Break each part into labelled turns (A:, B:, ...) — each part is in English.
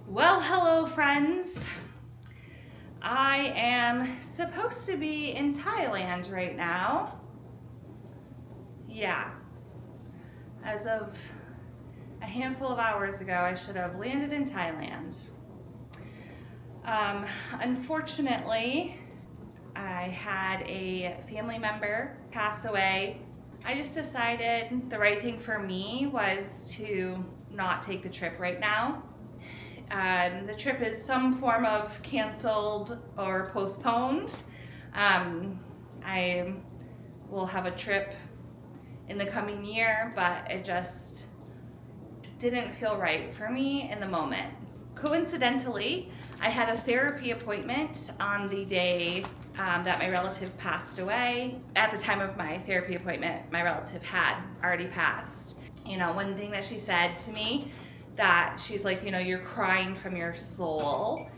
A: Well, hello friends. I am supposed to be in Thailand right now. Yeah, as of a handful of hours ago, I should have landed in Thailand. Unfortunately, I had a family member pass away. I just decided the right thing for me was to not take the trip right now. The trip is some form of canceled or postponed. I will have a trip in the coming year, but it just didn't feel right for me in the moment. Coincidentally, I had a therapy appointment on the day that my relative passed away. At the time of my therapy appointment, my relative had already passed. You know, one thing that she said to me, that she's like, you know, you're crying from your soul.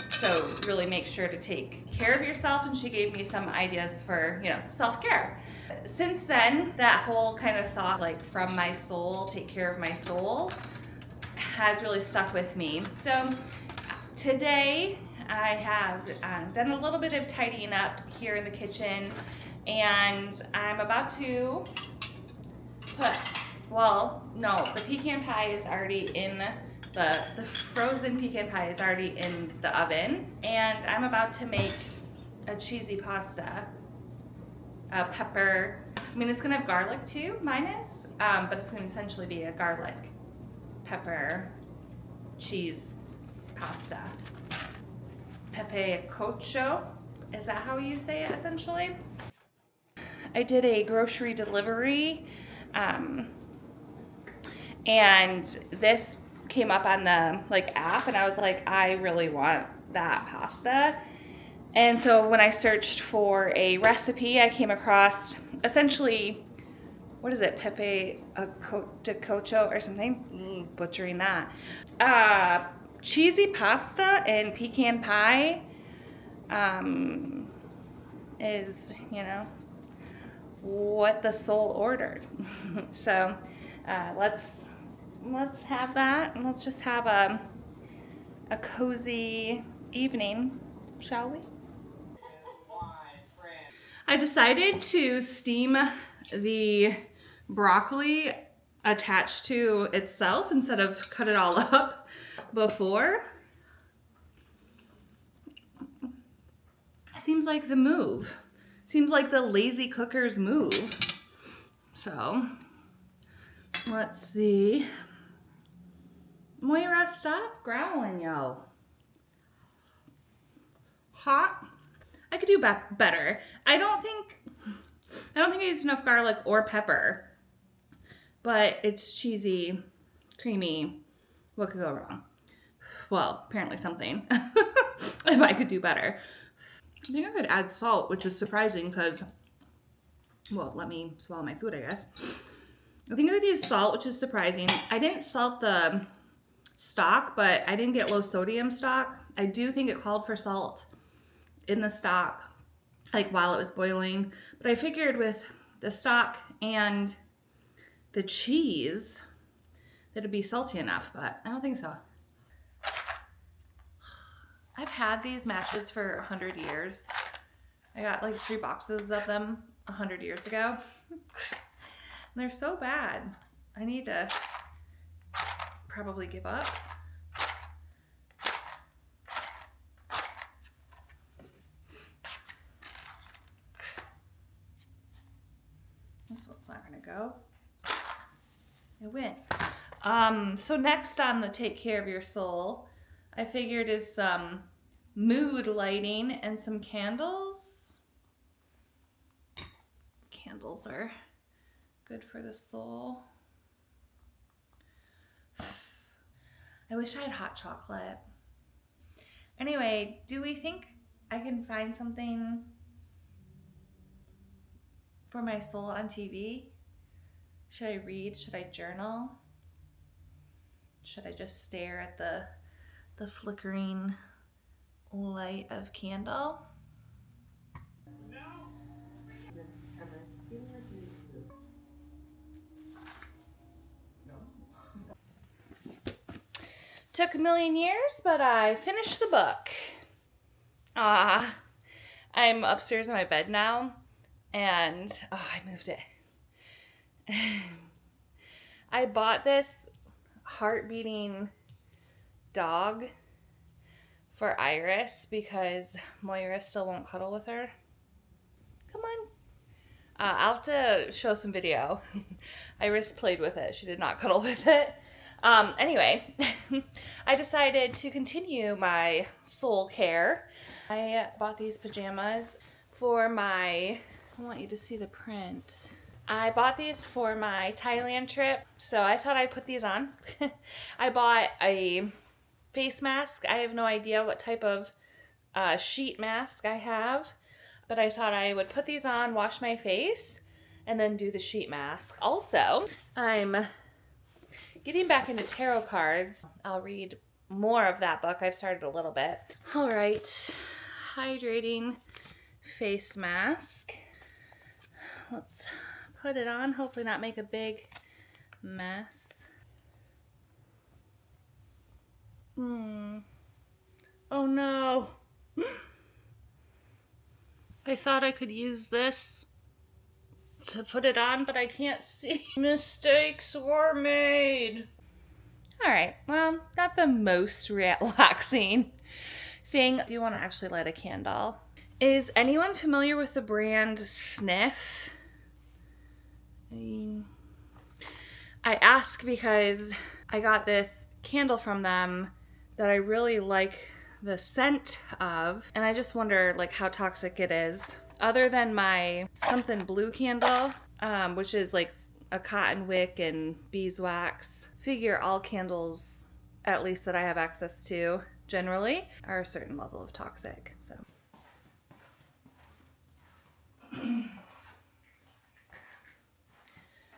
A: So really make sure to take care of yourself. And she gave me some ideas for, you know, self-care. Since then, that whole kind of thought, like from my soul, take care of my soul, has really stuck with me. So today I have done a little bit of tidying up here in the kitchen, and I'm about to put, well, no, the pecan pie is already in the frozen pecan pie is already in the oven, and I'm about to make a cheesy pasta. Pepper, I mean, it's gonna have garlic too, mine is, but it's gonna essentially be a garlic, pepper, cheese pasta. Pepe cocho, is that how you say it essentially? I did a grocery delivery, and this came up on the app, and I was like, I really want that pasta. And so when I searched for a recipe, I came across essentially, what is it, Pepe de cocho or something? Butchering that. Cheesy pasta and pecan pie is, you know, what the soul ordered. So let's have that, and let's just have a cozy evening, shall we? I decided to steam the broccoli attached to itself instead of cut it all up before. Seems like the move. Seems like the lazy cooker's move. So, let's see. Moira, stop growling, yo. Hot? I could do better. I don't think I used enough garlic or pepper, but it's cheesy, creamy. What could go wrong? Well, apparently something. If I could do better. I think I could add salt, which is surprising because, well, let me swallow my food, I guess. I think I could use salt, which is surprising. I didn't salt the stock, but I didn't get low sodium stock. I do think it called for salt in the stock, like while it was boiling. But I figured with the stock and the cheese that it'd be salty enough, but I don't think so. I've had these matches for 100 years. I got like 3 boxes of them 100 years ago. They're so bad. I need to probably give up. This one's not gonna go. It went. So next on the take care of your soul, I figured is some mood lighting and some candles. Candles are good for the soul. I wish I had hot chocolate. Anyway, do we think I can find something for my soul on TV? Should I read? Should I journal? Should I just stare at the flickering light of candle? Took a million years, but I finished the book. I'm upstairs in my bed now, and I moved it. I bought this heart-beating dog for Iris because Moira still won't cuddle with her. Come on. I'll have to show some video. Iris played with it. She did not cuddle with it. Anyway, I decided to continue my soul care. I bought these pajamas for I want you to see the print. I bought these for my Thailand trip, so I thought I'd put these on. I bought a face mask. I have no idea what type of sheet mask I have, but I thought I would put these on, wash my face, and then do the sheet mask. Also, I'm getting back into tarot cards. I'll read more of that book. I've started a little bit. All right, hydrating face mask. Let's put it on, hopefully not make a big mess. Oh no. I thought I could use this to put it on, but I can't see. Mistakes were made. All right, well, not the most relaxing thing. I do want to actually light a candle. Is anyone familiar with the brand Sniff? I ask because I got this candle from them that I really like the scent of, and I just wonder like how toxic it is. Other than my something blue candle, which is like a cotton wick and beeswax. Figure all candles, at least that I have access to generally, are a certain level of toxic. So.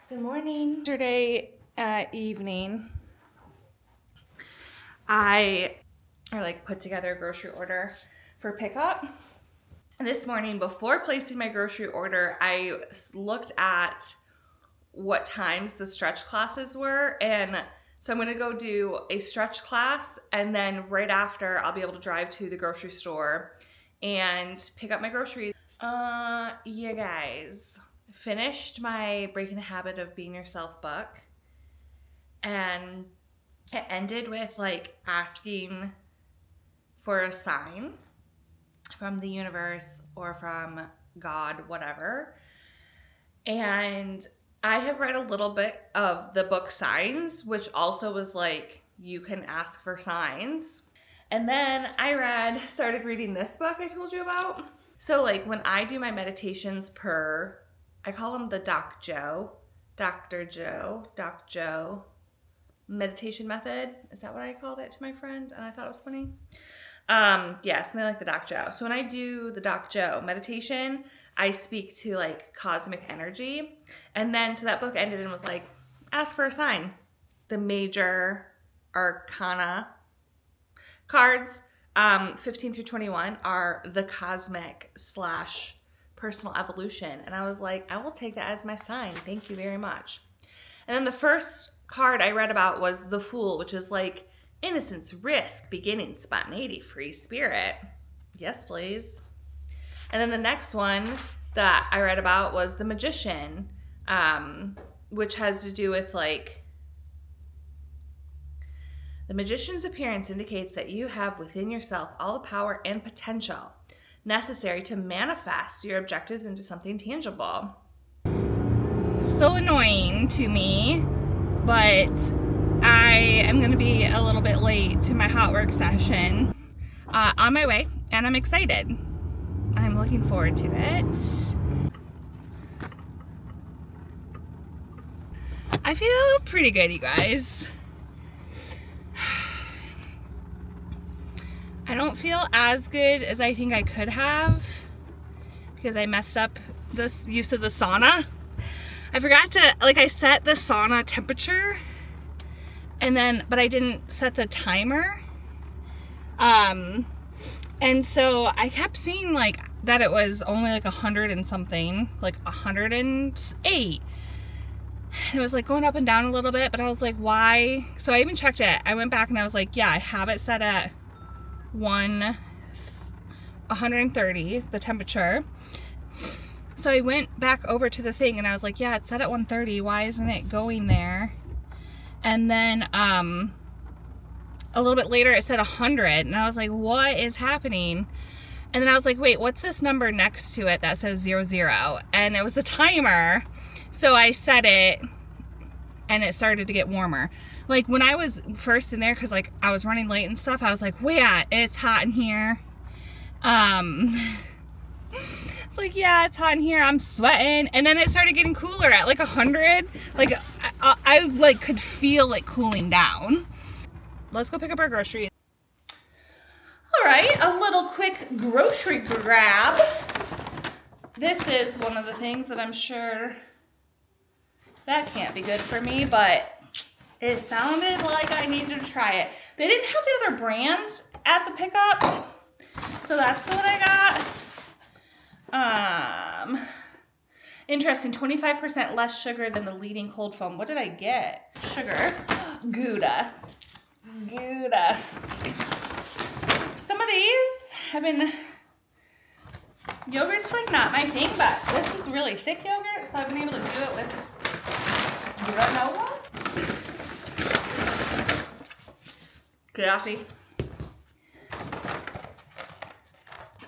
A: Good morning. Yesterday evening, I put together a grocery order for pickup. This morning, before placing my grocery order, I looked at what times the stretch classes were, and so I'm gonna go do a stretch class, and then right after I'll be able to drive to the grocery store and pick up my groceries. You guys, finished my Breaking the Habit of Being Yourself book, and it ended with like asking for a sign from the universe or from God, whatever. And I have read a little bit of the book Signs, which also was like, you can ask for signs. And then I started reading this book I told you about. So like when I do my meditations I call him the Doc Joe meditation method. Is that what I called it to my friend? And I thought it was funny. Yeah, something like the Doc Joe. So when I do the Doc Joe meditation, I speak to like cosmic energy. And then so that book ended and was like, ask for a sign. The major arcana cards, 15 through 21, are the cosmic / personal evolution. And I was like, I will take that as my sign. Thank you very much. And then the first card I read about was the Fool, which is like innocence, risk, beginning, spontaneity, free spirit. Yes, please. And then the next one that I read about was the Magician, which has to do with like, the magician's appearance indicates that you have within yourself all the power and potential necessary to manifest your objectives into something tangible. So annoying to me, but I am going to be a little bit late to my hot work session. On my way, and I'm excited. I'm looking forward to it. I feel pretty good, you guys. I don't feel as good as I think I could have because I messed up this use of the sauna. I forgot to, I set the sauna temperature but I didn't set the timer. And so I kept seeing that it was only 100 and something, 108. And it was like going up and down a little bit, but I was like, why? So I even checked it. I went back and I was like, yeah, I have it set at 130, the temperature. So I went back over to the thing and I was like, yeah, it's set at 130. Why isn't it going there? And then a little bit later it said 100 and I was like, what is happening? And then I was like, wait, what's this number next to it that says 00? And it was the timer. So I set it and it started to get warmer. Like when I was first in there, cause like I was running late and stuff, I was like, wait, it's hot in here. It's like, yeah, it's hot in here. I'm sweating. And then it started getting cooler at like 100. Like I like could feel it cooling down. Let's go pick up our groceries. All right, a little quick grocery grab. This is one of the things that I'm sure that can't be good for me, but it sounded like I needed to try it. They didn't have the other brand at the pickup, so that's what I got. Interesting, 25% less sugar than the leading cold foam. What did I get? Sugar. Gouda. Some of these have been, yogurt's like not my thing, but this is really thick yogurt, so I've been able to do it with granola. Coffee.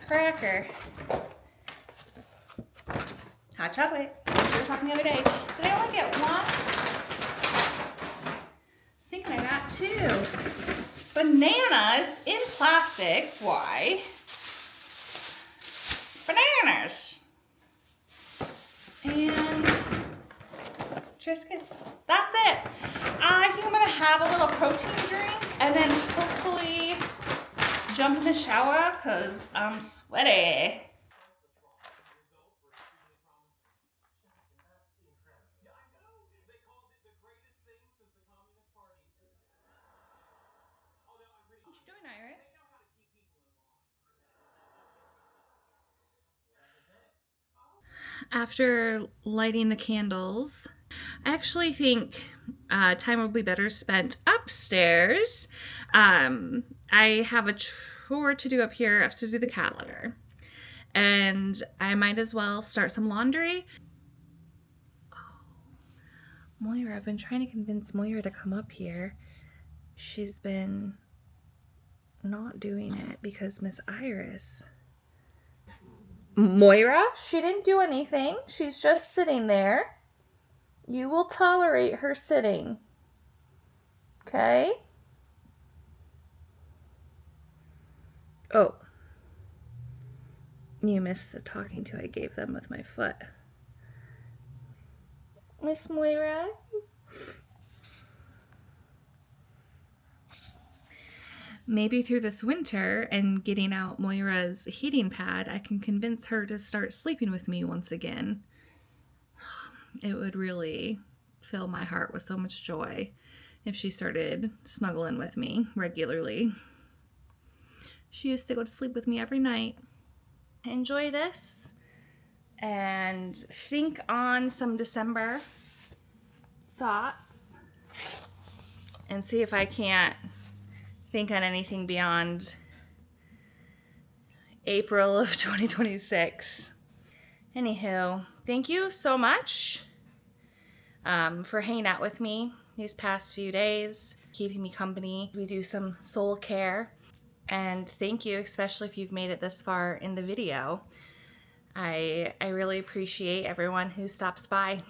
A: Cracker. Hot chocolate. We were talking the other day. Did I only get one? I was thinking I got two. Bananas in plastic. Why? Bananas. And Triscuits. That's it. I think I'm going to have a little protein drink and then hopefully jump in the shower because I'm sweaty. What you doing, Iris? After lighting the candles, I actually think time will be better spent upstairs. I have a chore to do up here. I have to do the cat litter. And I might as well start some laundry. Oh, Moira, I've been trying to convince Moira to come up here. She's been not doing it because Miss Iris. Moira, she didn't do anything. She's just sitting there. You will tolerate her sitting. Okay? Oh. You missed the talking to I gave them with my foot. Miss Moira? Maybe through this winter and getting out Moira's heating pad, I can convince her to start sleeping with me once again. It would really fill my heart with so much joy if she started snuggling with me regularly. She used to go to sleep with me every night. Enjoy this and think on some December thoughts and see if I can't think on anything beyond April of 2026. Anywho, thank you so much for hanging out with me these past few days, keeping me company. We do some soul care. And thank you, especially if you've made it this far in the video. I really appreciate everyone who stops by.